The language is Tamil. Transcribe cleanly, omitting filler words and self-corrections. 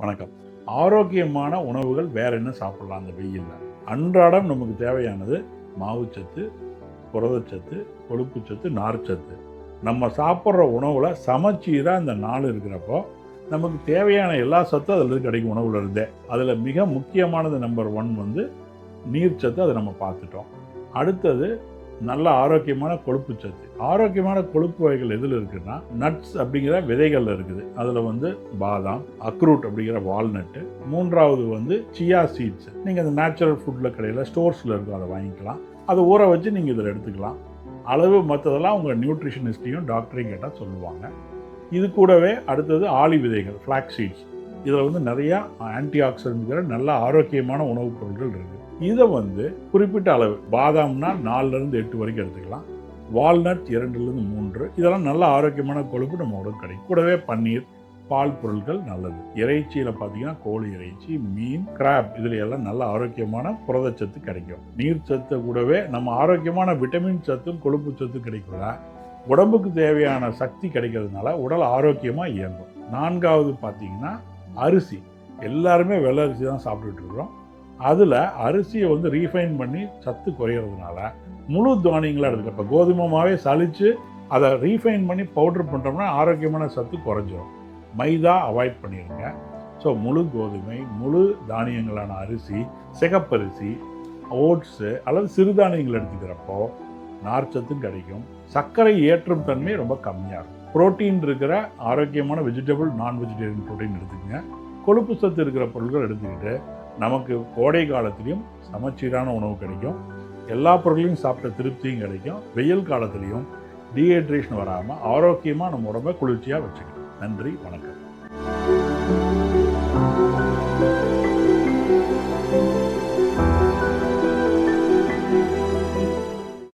வணக்கம். ஆரோக்கியமான உணவுகள் வேற என்ன சாப்பிடலாம் அந்த வெயில்ல? அன்றாடம் நமக்கு தேவையானது மாவுச்சத்து, புரதச்சத்து, கொழுப்புச்சத்து, நார்ச்சத்து. நம்ம சாப்பிட்ற உணவுல சமச்சீரா இந்த 4 இருக்கிறப்போ, நமக்கு தேவையான எல்லா சத்தும் அதிலிருந்து கிடைக்கும் உணவுல இருந்தே. அதில மிக முக்கியமானது நம்பர் 1 வந்து நீர்ச்சத்து. அதை நம்ம பார்த்துட்டோம். அடுத்தது நல்ல ஆரோக்கியமான கொழுப்புச்சத்து. ஆரோக்கியமான கொழுப்பு வகைகள் எதில் இருக்குன்னா, நட்ஸ் அப்படிங்கிற விதைகள்ல இருக்குது. அதில் வந்து பாதாம், அக்ரூட் அப்படிங்கிற வால்நட்டு, 3வது வந்து சியா சீட்ஸ். நீங்கள் அந்த நேச்சுரல் ஃபுட்டில் கடையில் ஸ்டோர்ஸில் இருக்கும், அதை வாங்கிக்கலாம். அதை ஊற வச்சு நீங்கள் இதில் எடுத்துக்கலாம். அளவு மற்றதெல்லாம் உங்கள் நியூட்ரிஷனிஸ்ட்டையும் டாக்டரையும் கேட்டால் சொல்லுவாங்க. இது கூடவே அடுத்தது ஆளி விதைகள், ஃப்ளாக் சீட்ஸ். இதில் வந்து நிறையா ஆன்டி ஆக்சிடென்ட்ங்கிற நல்ல ஆரோக்கியமான உணவுப் பொருட்கள் இருக்குது. இதை வந்து குறிப்பிட்ட அளவு, பாதாம்னா 4லேருந்து 8 வரைக்கும் எடுத்துக்கலாம். வால்நட் 2லேருந்து 3. இதெல்லாம் நல்ல ஆரோக்கியமான கொழுப்பு நம்ம உடம்புக்கு கிடைக்கும். கூடவே பன்னீர், பால் பொருட்கள் நல்லது. இறைச்சியில் பார்த்தீங்கன்னா கோழி இறைச்சி, மீன், கிராப், இதில் எல்லாம் நல்ல ஆரோக்கியமான புரதச்சத்து கிடைக்கும். நீர் சத்து கூடவே நம்ம ஆரோக்கியமான விட்டமின் சத்தும் கொழுப்பு சத்தும் கிடைக்கும்ல, உடம்புக்கு தேவையான சக்தி கிடைக்கிறதுனால உடல் ஆரோக்கியமாக இயங்கும். 4வது பார்த்தீங்கன்னா அரிசி. எல்லாருமே வெள்ளை அரிசி தான் சாப்பிட்டுட்டு இருக்கிறோம். அதில் அரிசியை வந்து ரீஃபைன் பண்ணி சத்து குறையிறதுனால முழு தானியங்களாக எடுத்துக்கலாம். இப்போ கோதுமை மாவே சலித்து அதை ரீஃபைன் பண்ணி பவுட்ரு பண்ணுறோம்னா ஆரோக்கியமான சத்து குறைஞ்சிரும். மைதா அவாய்ட் பண்ணிடுங்க. ஸோ முழு கோதுமை, முழு தானியங்களான அரிசி, சிகப்பரிசி, ஓட்ஸு அல்லது சிறுதானியங்கள் எடுத்துக்கிறப்போ நார்ச்சத்தும் கிடைக்கும். சர்க்கரை ஏற்றும் தன்மை ரொம்ப கம்மியாக இருக்கும். புரோட்டீன் இருக்கிற ஆரோக்கியமான வெஜிடபிள், நான் வெஜிடேரியன் புரோட்டீன் எடுத்துக்கங்க. கொழுப்பு சத்து இருக்கிற பொருட்கள் எடுத்துக்கிட்டு நமக்கு கோடை காலத்துலேயும் சமச்சீரான உணவு கிடைக்கும். எல்லா பொருட்களையும் சாப்பிட்ட திருப்தியும் கிடைக்கும். வெயில் காலத்துலேயும் டீஹைட்ரேஷன் வராமல் ஆரோக்கியமாக நம்ம உடம்பை குளிர்ச்சியாக வச்சுக்கணும். நன்றி, வணக்கம்.